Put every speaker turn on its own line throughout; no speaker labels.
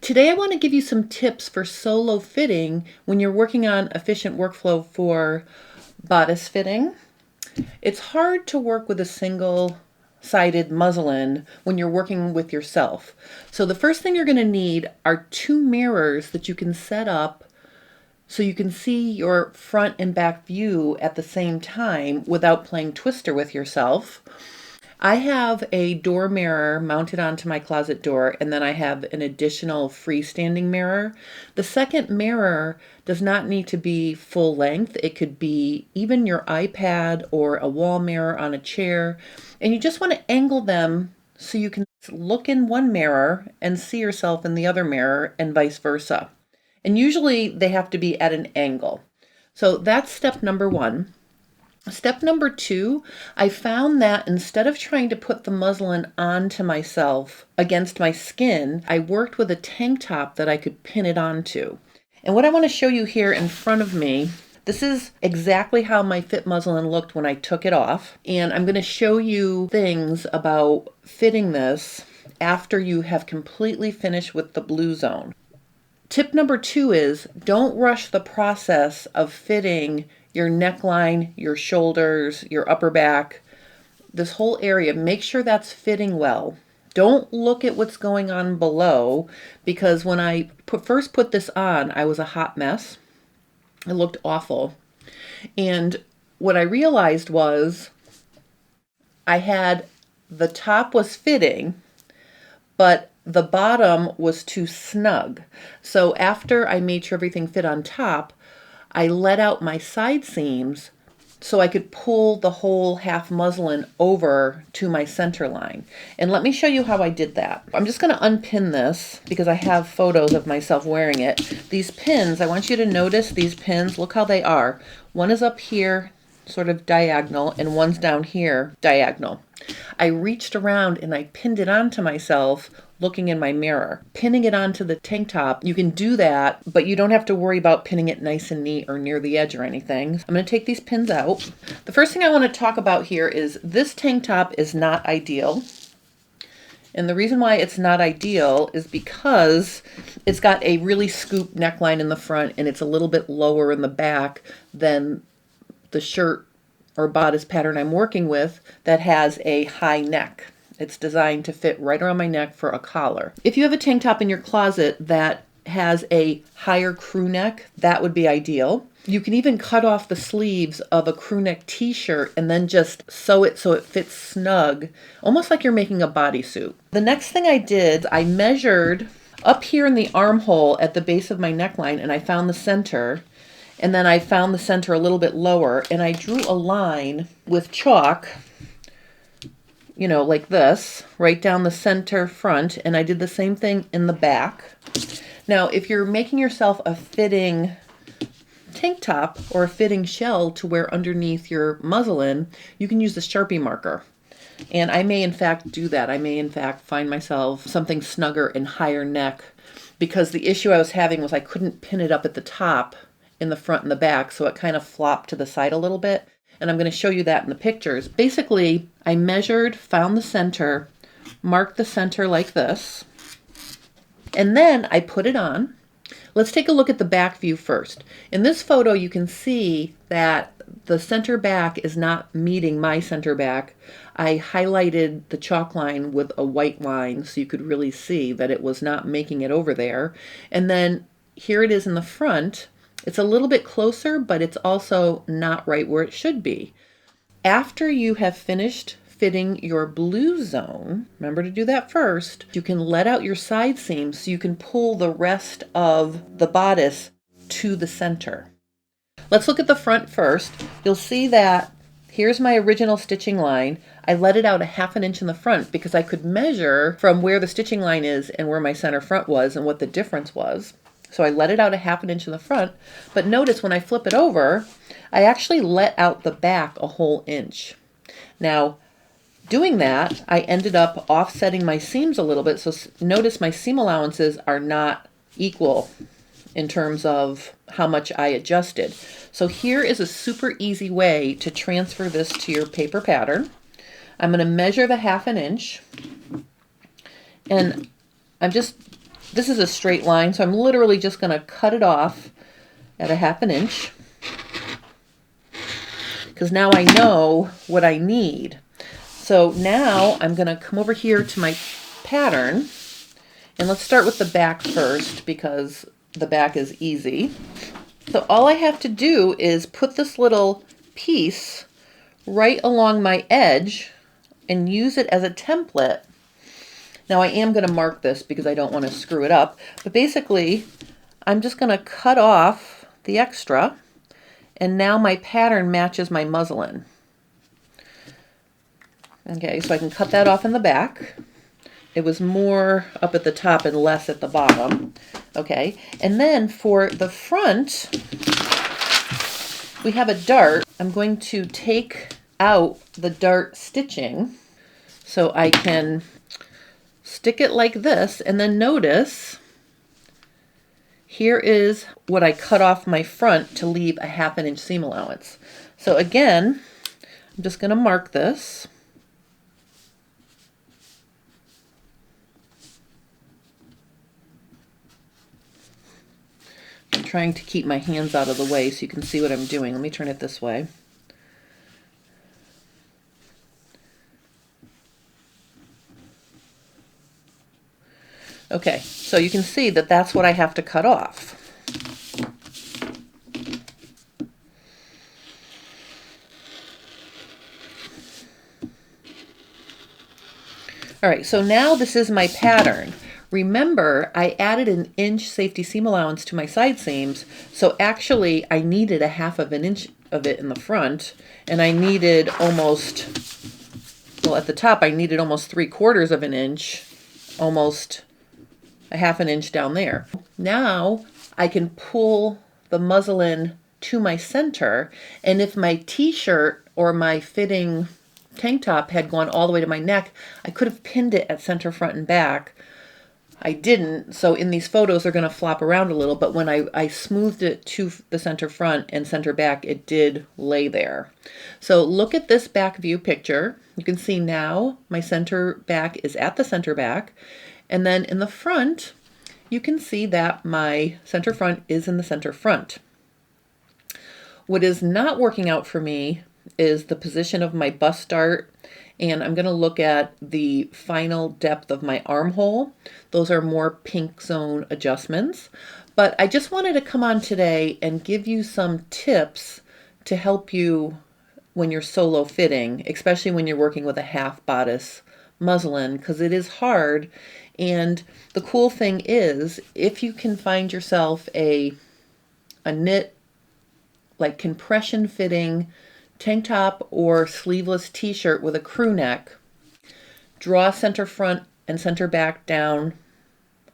Today I want to give you some tips for solo fitting when you're working on efficient workflow for bodice fitting. It's hard to work with a single-sided muslin when you're working with yourself. So the first thing you're going to need are two mirrors that you can set up so you can see your front and back view at the same time without playing Twister with yourself. I have a door mirror mounted onto my closet door, and then I have an additional freestanding mirror. The second mirror does not need to be full length. It could be even your iPad or a wall mirror on a chair. And you just want to angle them so you can look in one mirror and see yourself in the other mirror and vice versa. And usually they have to be at an angle. So that's step number one. Step number two, I found that instead of trying to put the muslin onto myself against my skin, I worked with a tank top that I could pin it onto. And what I want to show you here in front of me, this is exactly how my fit muslin looked when I took it off. And I'm going to show you things about fitting this after you have completely finished with the blue zone. Tip number two is don't rush the process of fitting your neckline, your shoulders, your upper back, this whole area. Make sure that's fitting well. Don't look at what's going on below, because when I first put this on, I was a hot mess. It looked awful. And what I realized was I had the top was fitting, but the bottom was too snug. So after I made sure everything fit on top, I let out my side seams so I could pull the whole half muslin over to my center line. And let me show you how I did that. I'm just going to unpin this because I have photos of myself wearing it. These pins, I want you to notice these pins. Look how they are. One is up here, sort of diagonal, and one's down here, diagonal. I reached around and I pinned it onto myself looking in my mirror. Pinning it onto the tank top, you can do that, but you don't have to worry about pinning it nice and neat or near the edge or anything. I'm going to take these pins out. The first thing I want to talk about here is this tank top is not ideal. And the reason why it's not ideal is because it's got a really scooped neckline in the front and it's a little bit lower in the back than the shirt or bodice pattern I'm working with that has a high neck. It's designed to fit right around my neck for a collar. If you have a tank top in your closet that has a higher crew neck, that would be ideal. You can even cut off the sleeves of a crew neck t-shirt and then just sew it so it fits snug, almost like you're making a bodysuit. The next thing I did, I measured up here in the armhole at the base of my neckline, and I found the center. And then I found the center a little bit lower, and I drew a line with chalk, you know, like this, right down the center front, and I did the same thing in the back. Now, if you're making yourself a fitting tank top or a fitting shell to wear underneath your muslin, you can use the Sharpie marker. And I may in fact do that. I may in fact find myself something snugger and higher neck, because the issue I was having was I couldn't pin it up at the top in the front and the back, so it kind of flopped to the side a little bit. And I'm going to show you that in the pictures. Basically, I measured, found the center, marked the center like this, and then I put it on. Let's take a look at the back view first. In this photo, you can see that the center back is not meeting my center back. I highlighted the chalk line with a white line so you could really see that it was not making it over there. And then here it is in the front. It's a little bit closer, but it's also not right where it should be. After you have finished fitting your blue zone, remember to do that first, you can let out your side seams so you can pull the rest of the bodice to the center. Let's look at the front first. You'll see that here's my original stitching line. I let it out a ½ inch in the front because I could measure from where the stitching line is and where my center front was and what the difference was. So I let it out a ½ inch in the front, but notice when I flip it over, I actually let out the back a whole inch. Now, doing that, I ended up offsetting my seams a little bit, so notice my seam allowances are not equal in terms of how much I adjusted. So here is a super easy way to transfer this to your paper pattern. I'm going to measure the ½ inch, and I'm just This is a straight line, so I'm literally just going to cut it off at a 1/2 inch, because now I know what I need. So now I'm going to come over here to my pattern, and let's start with the back first because the back is easy. So all I have to do is put this little piece right along my edge and use it as a template. Now I am going to mark this because I don't want to screw it up, but basically I'm just going to cut off the extra, and now my pattern matches my muslin. Okay, so I can cut that off in the back. It was more up at the top and less at the bottom. Okay, and then for the front, we have a dart. I'm going to take out the dart stitching so I can stick it like this, and then notice here is what I cut off my front to leave a 1/2 inch seam allowance. So again, I'm just going to mark this. I'm trying to keep my hands out of the way so you can see what I'm doing. Let me turn it this way. Okay, so you can see that that's what I have to cut off. All right, so now this is my pattern. Remember, I added an inch safety seam allowance to my side seams, so actually I needed a 1/2 inch of it in the front, and I needed almost, well, at the top I needed almost 3/4 of an inch, almost a 1/2 inch down there. Now I can pull the muslin to my center, and if my t-shirt or my fitting tank top had gone all the way to my neck, I could have pinned it at center, front, and back. I didn't, so in these photos they're going to flop around a little, but when I smoothed it to the center front and center back, it did lay there. So look at this back view picture. You can see now my center back is at the center back, and then in the front you can see that my center front is in the center front. What is not working out for me is the position of my bust dart, and I'm going to look at the final depth of my armhole. Those are more pink zone adjustments, but I just wanted to come on today and give you some tips to help you when you're solo fitting, especially when you're working with a half bodice muslin, because it is hard. And the cool thing is, if you can find yourself a knit, like compression fitting tank top or sleeveless t-shirt with a crew neck, draw center front and center back down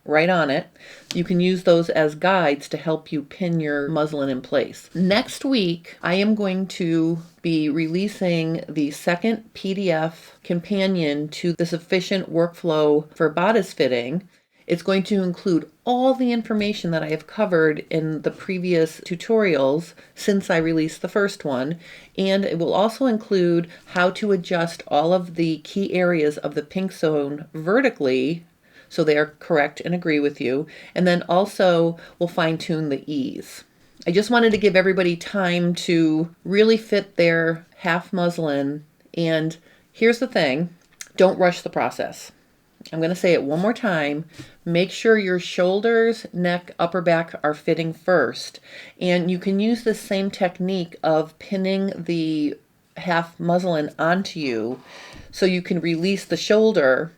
right on it. You can use those as guides to help you pin your muslin in place. Next week, I am going to be releasing the second PDF companion to this efficient workflow for bodice fitting. It's going to include all the information that I have covered in the previous tutorials since I released the first one, and it will also include how to adjust all of the key areas of the pink zone vertically so they are correct and agree with you, and then also we'll fine-tune the ease. I just wanted to give everybody time to really fit their half muslin, and here's the thing, don't rush the process. I'm going to say it one more time. Make sure your shoulders, neck, upper back are fitting first. And you can use the same technique of pinning the half muslin onto you so you can release the shoulder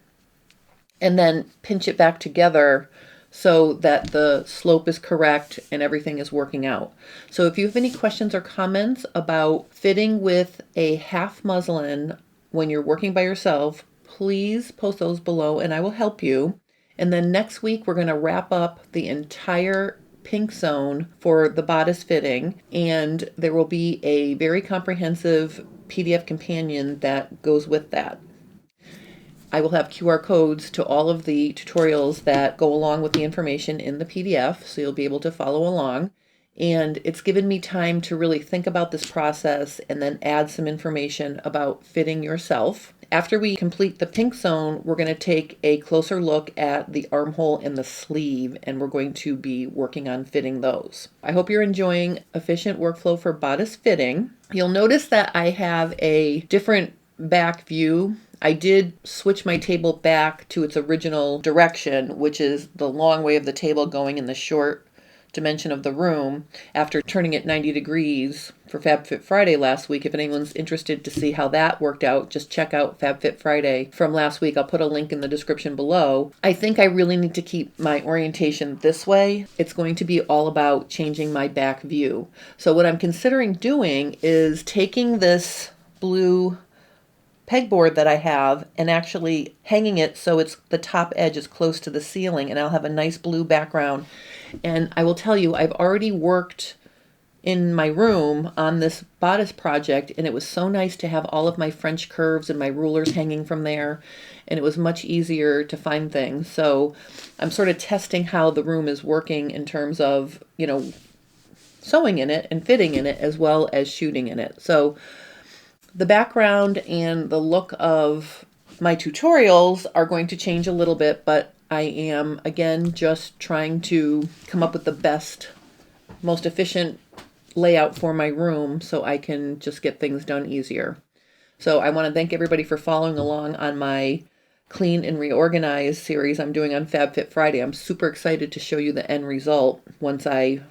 and then pinch it back together so that the slope is correct and everything is working out. So if you have any questions or comments about fitting with a half muslin when you're working by yourself, please post those below and I will help you. And then next week we're going to wrap up the entire pink zone for the bodice fitting, and there will be a very comprehensive PDF companion that goes with that. I will have QR codes to all of the tutorials that go along with the information in the PDF, so you'll be able to follow along. And it's given me time to really think about this process and then add some information about fitting yourself. After we complete the pink zone, we're going to take a closer look at the armhole and the sleeve, and we're going to be working on fitting those. I hope you're enjoying Efficient Workflow for Bodice Fitting. You'll notice that I have a different back view. I did switch my table back to its original direction, which is the long way of the table going in the short dimension of the room, after turning it 90 degrees for FabFit Friday last week. If anyone's interested to see how that worked out, just check out FabFit Friday from last week. I'll put a link in the description below. I think I really need to keep my orientation this way. It's going to be all about changing my back view. So what I'm considering doing is taking this blue pegboard that I have and actually hanging it so it's the top edge is close to the ceiling, and I'll have a nice blue background. And I will tell you, I've already worked in my room on this bodice project, and it was so nice to have all of my French curves and my rulers hanging from there, and it was much easier to find things. So I'm sort of testing how the room is working in terms of, sewing in it and fitting in it as well as shooting in it. So the background and the look of my tutorials are going to change a little bit, but I am, again, just trying to come up with the best, most efficient layout for my room so I can just get things done easier. So I want to thank everybody for following along on my Clean and Reorganize series I'm doing on FabFit Friday. I'm super excited to show you the end result once I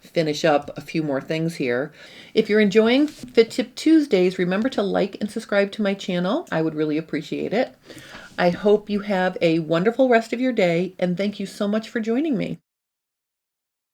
finish up a few more things here. If you're enjoying Fit Tip Tuesdays, remember to like and subscribe to my channel. I would really appreciate it. I hope you have a wonderful rest of your day, and thank you so much for joining me.